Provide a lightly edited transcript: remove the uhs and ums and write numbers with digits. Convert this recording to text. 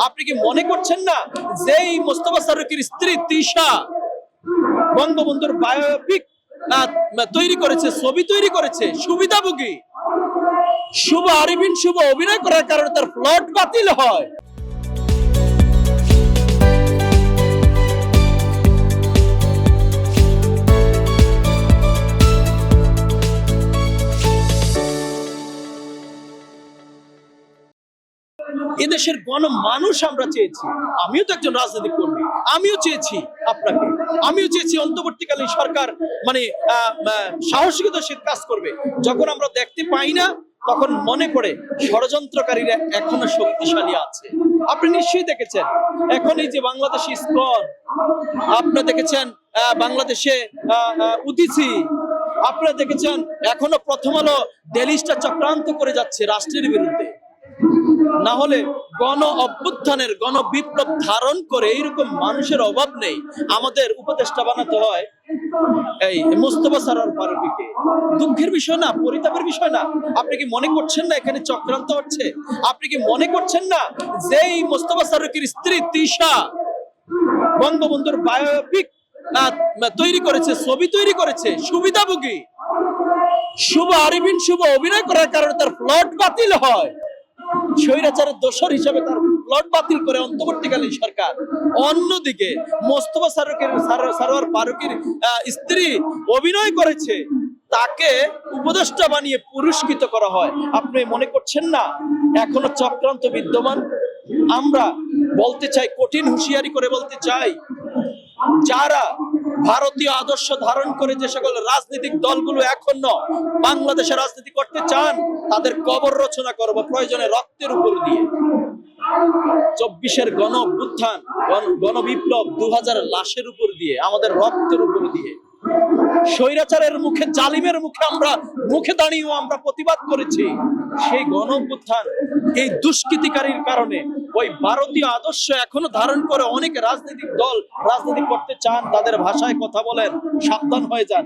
আপনি কি মনে করছেন না যেই মোস্তফা সারোয়ারের স্ত্রী তিশা বঙ্গবন্ধুর বায়োপিক তৈরি করেছে, ছবি তৈরি করেছে, সুবিধাভোগী শুভ আরিফিন শুভ অভিনয় করার কারণে তার প্লট বাতিল হয়। এদেশের গণমানুষ আমরা চেয়েছি, আমিও তো একজন রাজনৈতিক কর্মী, আমিও চেয়েছি আপনাকে, আমিও চেয়েছি অন্তর্বর্তীকালীন সরকার মানে সাহসিকতার সাথে কাজ করবে। যখন আমরা দেখতে পাই না তখন মনে পড়ে ষড়যন্ত্রকারীরা এখনো শক্তিশালী আছে। আপনি নিশ্চয়ই দেখেছেন এখন এই যে বাংলাদেশি ইসকন, আপনি দেখেছেন বাংলাদেশে উদিসি, আপনারা দেখেছেন এখনো প্রথম আলো ডেলিস্টা চক্রান্ত করে যাচ্ছে রাষ্ট্রের বিরুদ্ধে। না হলে গণ অভ্যুত্থানের গণ বিপ্লব ধারণ করে এইরকম মানুষের অভাব নেই। আমাদের উপদেষ্টা বানাতে হয় এই মোস্তফা সরোয়ার ফারুকীকে। দুঃখের বিষয় না, পরিতাপের বিষয় না? আপনি কি মনে করছেন না এখানে চক্রান্ত হচ্ছে? আপনি কি মনে করছেন না যে এই মোস্তফা সরোয়ারের স্ত্রী তিশা বঙ্গবন্ধুর বায়োপিক তৈরি করেছে, ছবি তৈরি করেছে, সুবিধাভোগী শুভ আরিফিন শুভ অভিনয় করার কারণে তার প্লট বাতিল হয়। স্বৈরাচারের দোষর হিসেবে তার প্লট বাতিল করে অন্তর্বর্তীকালীন সরকার। অন্যদিকে মোস্তফা সরোয়ার ফারুকীর স্ত্রী অভিনয় করেছে, তাকে উপদেষ্টা বানিয়ে পুরস্কৃত করা হয়। আপনি মনে করছেন না এখনো চক্রান্ত বিদ্যমান? আমরা বলতে চাই, কঠিন হুঁশিয়ারি করে বলতে চাই, যারা ভারতীয় আদর্শ ধারণ করে যে সকল রাজনৈতিক দলগুলো এখনো বাংলাদেশের রাজনীতি করতে চান, তাদের কবর রচনা করব প্রয়োজনে রক্তের উপর দিয়ে। 24-এর গণ অভ্যুত্থান, গণবিপ্লব 2000 লাশের উপর দিয়ে, আমাদের রক্তের উপর দিয়ে। স্বৈরাচারের মুখে, জালিমের মুখে আমরা মুখে দাঁড়িয়েও আমরা প্রতিবাদ করেছি। সেই গণ অভ্যুত্থান এই দুষ্কৃতিকারীর কারণে ওই ভারতীয় আদর্শ এখনো ধারণ করে অনেক রাজনৈতিক দল রাজনীতি করতে চান। তাদের ভাষায় কথা বলেন, সাবধান হয়ে যান।